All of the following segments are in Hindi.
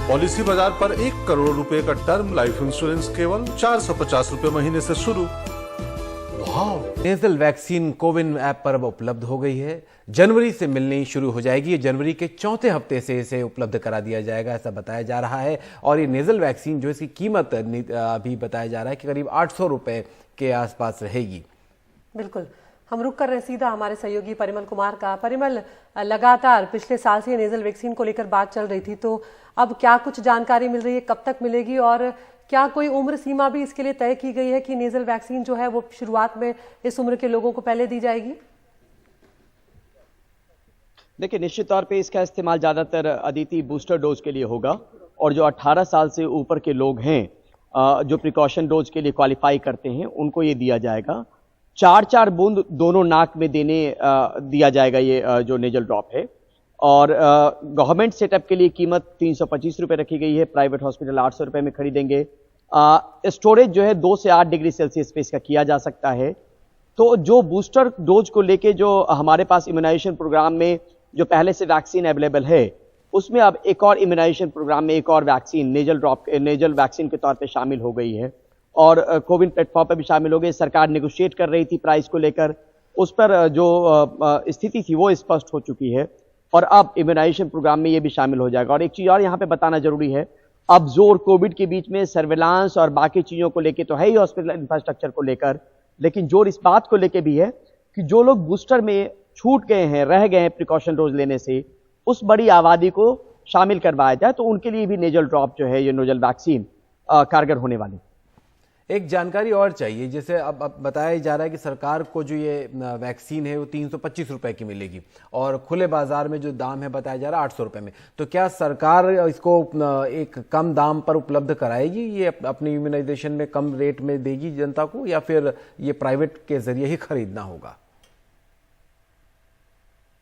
पॉलिसी बाजार पर 1 करोड़ रुपए का टर्म लाइफ इंश्योरेंस केवल 450 रुपए महीने से शुरू। नेजल वैक्सीन कोविन ऐप पर अब उपलब्ध हो गई है। जनवरी से मिलनी शुरू हो जाएगी। ये जनवरी के चौथे हफ्ते से इसे उपलब्ध करा दिया जाएगा, ऐसा बताया जा रहा है। और ये नेजल वैक्सीन जो इसकी कीमत अभी बताया जा रहा है कि करीब 800 रुपए के आसपास रहेगी। बिल्कुल, हम रुक कर रहे सीधा हमारे सहयोगी परिमल कुमार का। परिमल, लगातार पिछले साल से नेजल वैक्सीन को लेकर बात चल रही थी, तो अब क्या कुछ जानकारी मिल रही है, कब तक मिलेगी और क्या कोई उम्र सीमा भी इसके लिए तय की गई है कि नेजल वैक्सीन जो है वो शुरुआत में इस उम्र के लोगों को पहले दी जाएगी? देखिए, निश्चित तौर पे इसका इस्तेमाल ज्यादातर अदिति बूस्टर डोज के लिए होगा और जो 18 साल से ऊपर के लोग हैं जो प्रिकॉशन डोज के लिए क्वालिफाई करते हैं उनको ये दिया जाएगा। 4-4 बूंद दोनों नाक में दिया जाएगा ये जो नेजल ड्रॉप है। और गवर्नमेंट सेटअप के लिए कीमत 325 रुपए रखी गई है, प्राइवेट हॉस्पिटल 800 रुपए में खरीदेंगे। स्टोरेज जो है 2 से 8 डिग्री सेल्सियस पे इसका किया जा सकता है। तो जो बूस्टर डोज को लेके जो हमारे पास इम्यूनाइजेशन प्रोग्राम में जो पहले से वैक्सीन अवेलेबल है, उसमें अब एक और इम्यूनाइजेशन प्रोग्राम में एक और वैक्सीन नेजल वैक्सीन के तौर पे शामिल हो गई है और कोविन प्लेटफॉर्म पर भी शामिल हो गई। सरकार नेगोशिएट कर रही थी प्राइस को लेकर, उस पर जो स्थिति थी वो स्पष्ट हो चुकी है और अब इम्यूनाइजेशन प्रोग्राम में ये भी शामिल हो जाएगा। और एक चीज और यहाँ पे बताना जरूरी है, अब जोर कोविड के बीच में सर्विलांस और बाकी चीजों को लेकर तो है ही हॉस्पिटल इंफ्रास्ट्रक्चर को लेकर, लेकिन जोर इस बात को लेकर भी है कि जो लोग बूस्टर में छूट गए हैं, रह गए हैं प्रिकॉशन डोज लेने से, उस बड़ी आबादी को शामिल करवाया जाए तो उनके लिए भी नेजल ड्रॉप जो है ये नेजल वैक्सीन कारगर होने वाली। एक जानकारी और चाहिए, जैसे अब बताया जा रहा है कि सरकार को जो ये वैक्सीन है वो 325 रुपए की मिलेगी और खुले बाजार में जो दाम है बताया जा रहा है 800 रुपए में। तो क्या सरकार इसको एक कम दाम पर उपलब्ध कराएगी, ये अपनी इम्यूनाइजेशन में कम रेट में देगी जनता को, या फिर ये प्राइवेट के जरिए ही खरीदना होगा?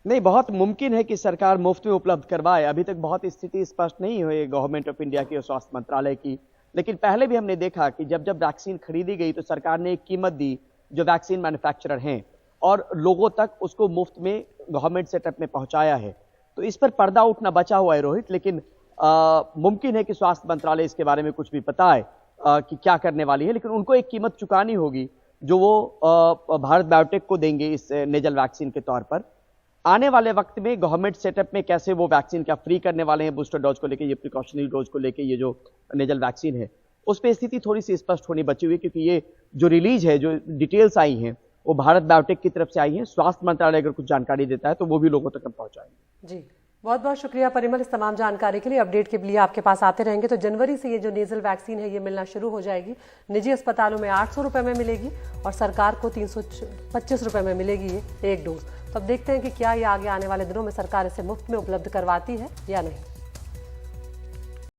नहीं, बहुत मुमकिन है कि सरकार मुफ्त में उपलब्ध करवाए। अभी तक बहुत स्थिति स्पष्ट नहीं हुई गवर्नमेंट ऑफ इंडिया की और स्वास्थ्य मंत्रालय की, लेकिन पहले भी हमने देखा कि जब जब वैक्सीन खरीदी गई तो सरकार ने एक कीमत दी जो वैक्सीन मैन्युफैक्चरर हैं और लोगों तक उसको मुफ्त में गवर्नमेंट सेटअप में पहुंचाया है। तो इस पर पर्दा उठना बचा हुआ है रोहित, लेकिन मुमकिन है कि स्वास्थ्य मंत्रालय इसके बारे में कुछ भी पता है कि क्या करने वाली है, लेकिन उनको एक कीमत चुकानी होगी जो वो भारत बायोटेक को देंगे इस नेजल वैक्सीन के तौर पर। आने वाले वक्त में गवर्नमेंट सेटअप में कैसे वो वैक्सीन क्या फ्री करने वाले हैं बूस्टर डोज को लेके, ये प्रिकॉशनरी डोज को लेके, ये जो नेजल वैक्सीन है उस पर स्थिति थोड़ी सी स्पष्ट होनी बची हुई, क्योंकि ये जो रिलीज है, जो डिटेल्स आई हैं वो भारत बायोटेक की तरफ से आई हैं। स्वास्थ्य मंत्रालय अगर कुछ जानकारी देता है तो वो भी लोगों तक पहुंचाएंगे। जी, बहुत बहुत शुक्रिया परिमल इस तमाम जानकारी के लिए। अपडेट के लिए आपके पास आते रहेंगे। तो जनवरी से ये जो नेजल वैक्सीन है ये मिलना शुरू हो जाएगी। निजी अस्पतालों में 800 रुपए में मिलेगी और सरकार को 325 रुपए में मिलेगी ये एक डोज। तो अब देखते हैं कि क्या ये आगे आने वाले दिनों में सरकार इसे मुफ्त में उपलब्ध करवाती है या नहीं।